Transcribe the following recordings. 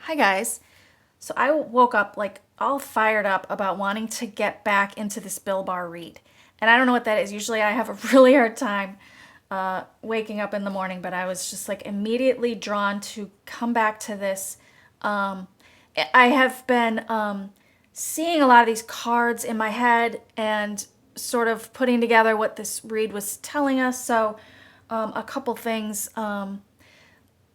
Hi guys. So I woke up like all fired up about wanting to get back into this Bill Barr read. And I don't know what that is. Usually I have a really hard time waking up in the morning, but I was just like immediately drawn to come back to this. Um, I have been seeing a lot of these cards in my head and sort of putting together what this read was telling us. So a couple things.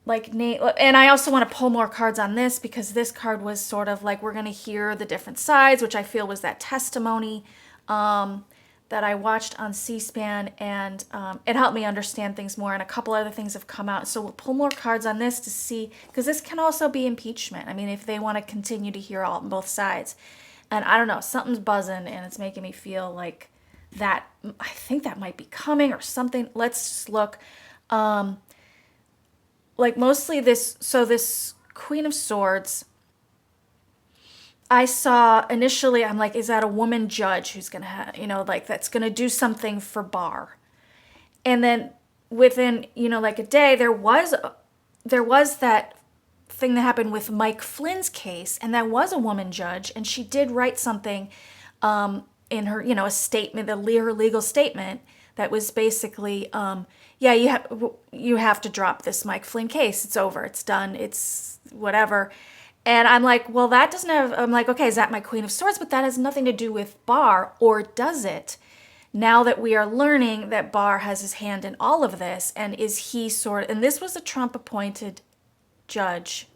Like Nate, and I also want to pull more cards on this because this card was sort of like we're going to hear the different sides, which I feel was that testimony that I watched on C-SPAN, and it helped me understand things more. And a couple other things have come out, so we'll pull more cards on this to see, because this can also be impeachment. I mean, if they want to continue to hear all both sides, and I don't know, something's buzzing, and it's making me feel like that. I think that might be coming or something. Let's just look. Like mostly this, so this Queen of Swords, I saw initially, I'm like, is that a woman judge who's gonna have, like that's gonna do something for Barr? And then within, like a day, there was that thing that happened with Mike Flynn's case, and that was a woman judge, and she did write something in her, a statement, her legal statement that was basically, yeah, you have to drop this Mike Flynn case. It's over. It's done. It's whatever. And I'm like, well, that doesn't have. I'm like, okay, is that my Queen of Swords? But that has nothing to do with Barr, or does it? Now that we are learning that Barr has his hand in all of this, and is he sort of, and this was a Trump appointed judge,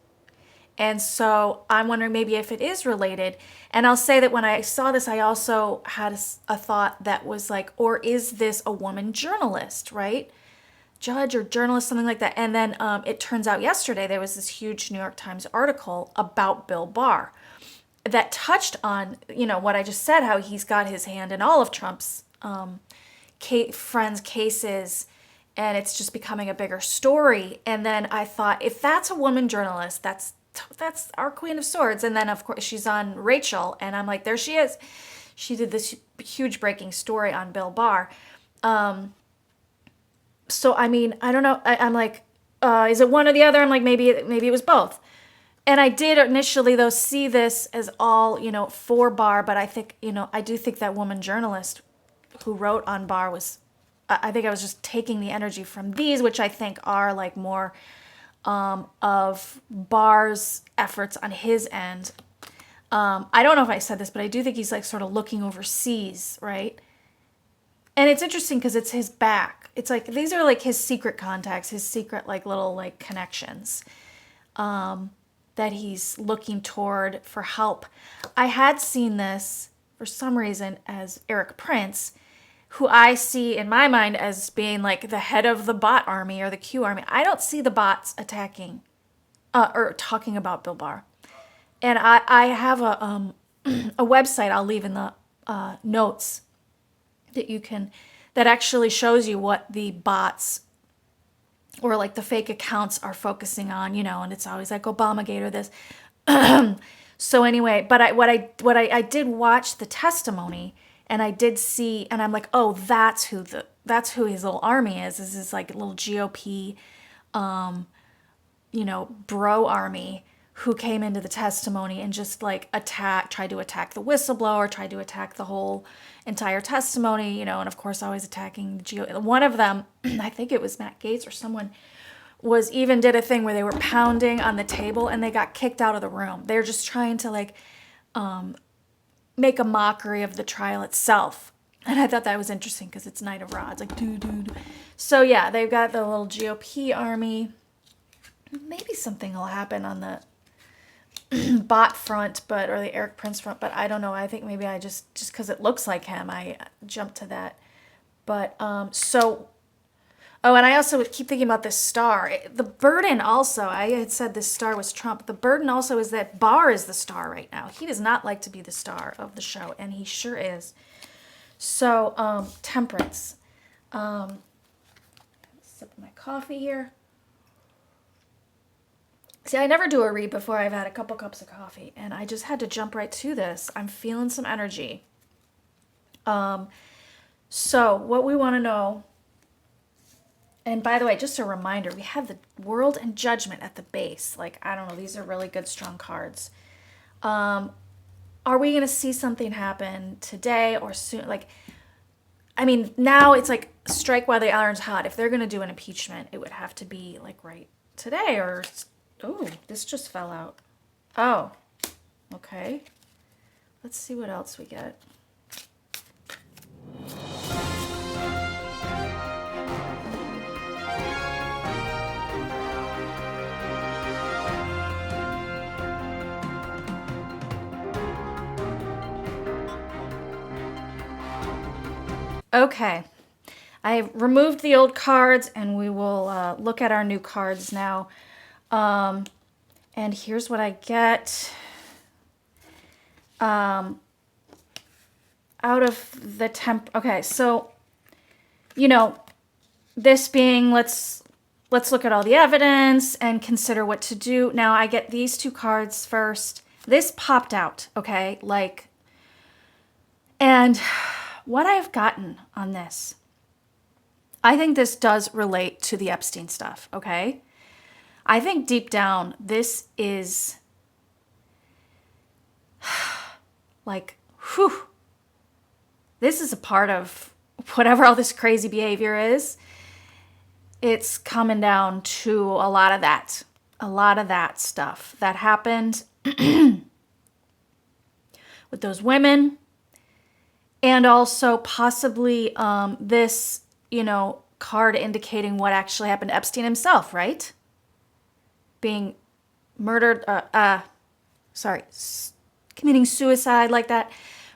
and so I'm wondering maybe if it is related. And I'll say that when I saw this, I also had a thought that was like, or is this a woman journalist, right? Judge or journalist, something like that. And then it turns out yesterday there was this huge New York Times article about Bill Barr that touched on, what I just said, how he's got his hand in all of Trump's friends' cases, and it's just becoming a bigger story. And then I thought, if that's a woman journalist, that's our Queen of Swords. And then of course she's on Rachel, and I'm like, there she is. She did this huge breaking story on Bill Barr. So I mean, I don't know. I'm like, is it one or the other? I'm like, maybe it was both. And I did initially though see this as all for Barr, but I think I do think that woman journalist who wrote on Barr was. I think I was just taking the energy from these, which I think are like more of Barr's efforts on his end. I don't know if I said this, but I do think he's like sort of looking overseas, right? And it's interesting because it's his back. It's like these are like his secret contacts, his secret like little like connections that he's looking toward for help. I had seen this for some reason as Eric Prince, who I see in my mind as being like the head of the bot army or the Q army. I don't see the bots attacking or talking about Bill Barr. And I have a website I'll leave in the notes that actually shows you what the bots or like the fake accounts are focusing on, and it's always like Obamagate or this. So anyway, but I did watch the testimony, and I did see, and I'm like, oh, that's who his little army is. This is like a little GOP, bro army who came into the testimony and just like tried to attack the whistleblower, tried to attack the whole entire testimony, and of course always attacking the GOP. One of them, I think it was Matt Gaetz or someone, did a thing where they were pounding on the table and they got kicked out of the room. They're just trying to like make a mockery of the trial itself. And I thought that was interesting because it's Knight of Rods, like dude. So yeah, they've got the little GOP army. Maybe something will happen on the bot front, or the Eric Prince front, but I don't know. I think maybe I just because it looks like him, I jumped to that. But and I also keep thinking about this star. The burden also, I had said this star was Trump. The burden also is that Barr is the star right now. He does not like to be the star of the show, and he sure is. So, temperance. Sip of my coffee here. See, I never do a read before I've had a couple cups of coffee, and I just had to jump right to this. I'm feeling some energy. So what we want to know And by the way, just a reminder, we have the World and Judgment at the base. Like, I don't know, these are really good, strong cards. Are we going to see something happen today or soon? Like, I mean, now it's like strike while the iron's hot. If they're going to do an impeachment, it would have to be like right today or, oh, this just fell out. Oh, okay. Let's see what else we get. Okay, I removed the old cards and we will look at our new cards now. And here's what I get. Out of the okay, so, you know, this being, let's look at all the evidence and consider what to do. Now I get these two cards first. This popped out, okay, like, and what I've gotten on this, I think this does relate to the Epstein stuff, okay? I think deep down, this is like, whew, this is a part of whatever all this crazy behavior is. It's coming down to a lot of that stuff that happened with those women. And also possibly this, you know, card indicating what actually happened to Epstein himself, right? Being murdered, committing suicide like that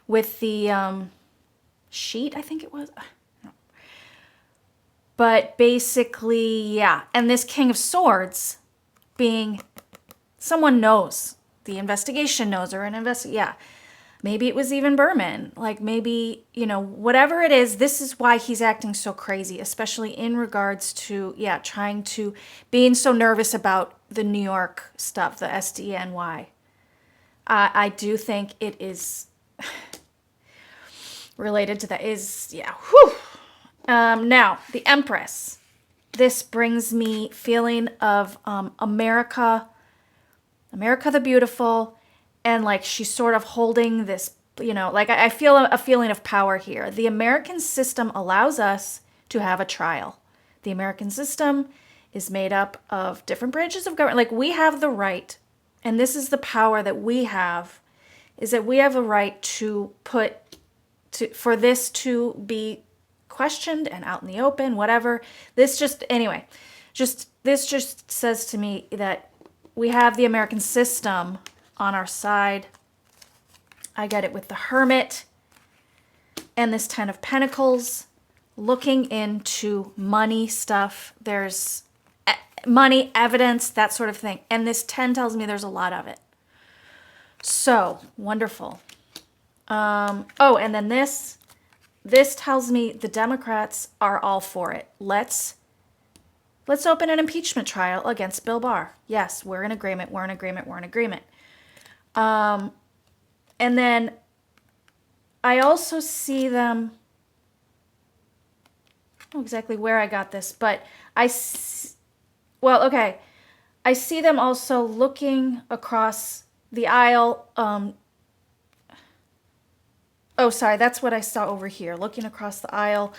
with the sheet, I think it was. No. But basically, yeah. And this King of Swords being someone knows. The investigation knows, or yeah. Maybe it was even Berman. Like maybe, you know, whatever it is, this is why he's acting so crazy, especially in regards to, yeah, being so nervous about the New York stuff, the SDNY. I do think it is related to that. Yeah, whew. Now, the Empress. This brings me feeling of America the Beautiful. And like she's sort of holding this, you know, like I feel a feeling of power here. The American system allows us to have a trial. The American system is made up of different branches of government. Like we have the right, and this is the power that we have, is that we have a right for this to be questioned and out in the open, whatever. This just says to me that we have the American system on our side. I get it with the Hermit and this Ten of Pentacles, looking into money stuff. There's money, evidence, that sort of thing. And this 10 tells me there's a lot of it. So, wonderful. Oh, and then this tells me the Democrats are all for it. Let's open an impeachment trial against Bill Barr. Yes, we're in agreement, we're in agreement, we're in agreement. And then I also see them, I don't know exactly where I got this, but I see them also looking across the aisle. That's what I saw over here, looking across the aisle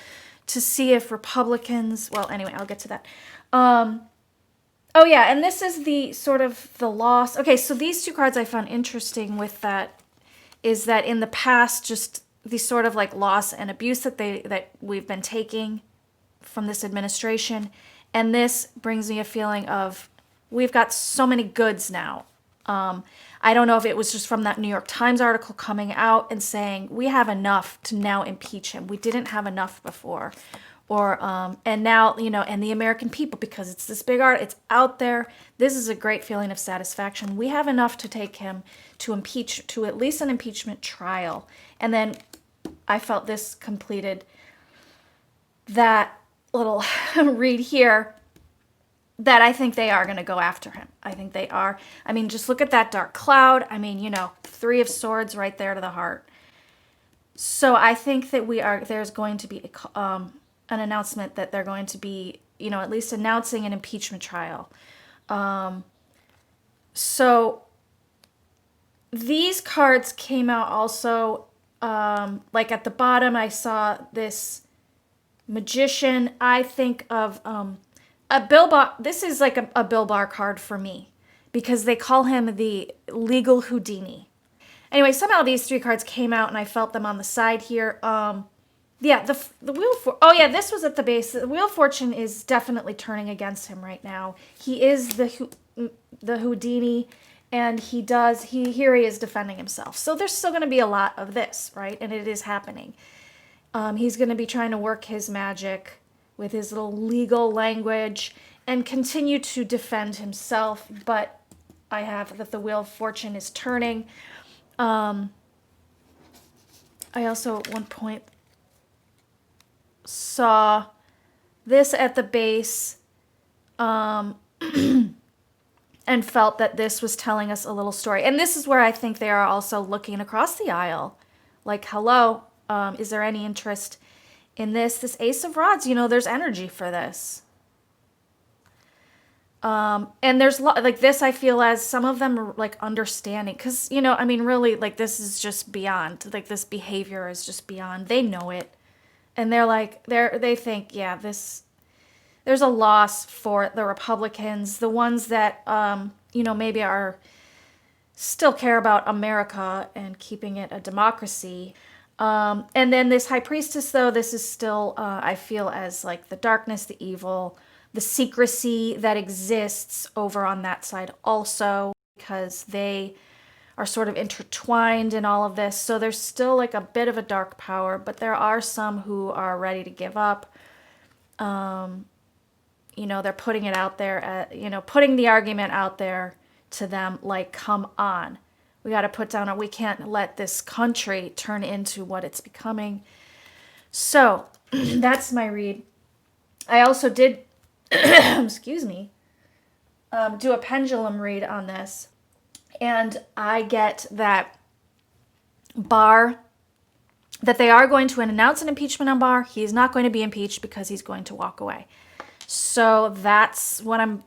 to see if Republicans, well, anyway, I'll get to that. Oh yeah, and this is the sort of the loss. Okay, so these two cards I found interesting with that is that in the past, just the sort of like loss and abuse that we've been taking from this administration, and this brings me a feeling of we've got so many goods now. I don't know if it was just from that New York Times article coming out and saying we have enough to now impeach him. We didn't have enough before. Or, and now, you know, and the American people, because it's this big art, it's out there. This is a great feeling of satisfaction. We have enough to take him to at least an impeachment trial. And then I felt this completed that little read here that I think they are going to go after him. I think they are. I mean, just look at that dark cloud. I mean, you know, 3 of Swords right there to the heart. So I think that there's going to be an announcement that they're going to be at least announcing an impeachment trial. So these cards came out also, like at the bottom, I saw this magician. I think of a Bill Barr. This is like a Bill Barr card for me because they call him the legal Houdini. Anyway, somehow these three cards came out and I felt them on the side here. Yeah, the Wheel of oh yeah, this was at the base. The Wheel of Fortune is definitely turning against him right now. He is the Houdini, and here he is defending himself. So there's still going to be a lot of this, right? And it is happening. He's going to be trying to work his magic with his little legal language and continue to defend himself. But I have that the Wheel of Fortune is turning. I also at one point saw this at the base and felt that this was telling us a little story. And this is where I think they are also looking across the aisle. Like, hello, is there any interest in this Ace of Rods? There's energy for this. And there's like this, I feel as some of them are like understanding. Because, really, like this is just beyond. Like this behavior is just beyond. They know it. And they're like, they think, yeah, there's a loss for the Republicans, the ones that, maybe are still care about America and keeping it a democracy. And then this High Priestess, though, this is still, I feel as like the darkness, the evil, the secrecy that exists over on that side also, because they are sort of intertwined in all of this. So there's still like a bit of a dark power, but there are some who are ready to give up. They're putting it out there, putting the argument out there to them like, come on, we got to put down, we can't let this country turn into what it's becoming. So that's my read. I also did, excuse me, do a pendulum read on this. And I get that Barr, that they are going to announce an impeachment on Barr. He's not going to be impeached because he's going to walk away. So that's what I'm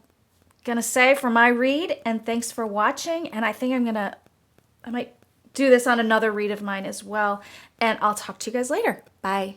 going to say for my read. And thanks for watching. And I think I might do this on another read of mine as well. And I'll talk to you guys later. Bye.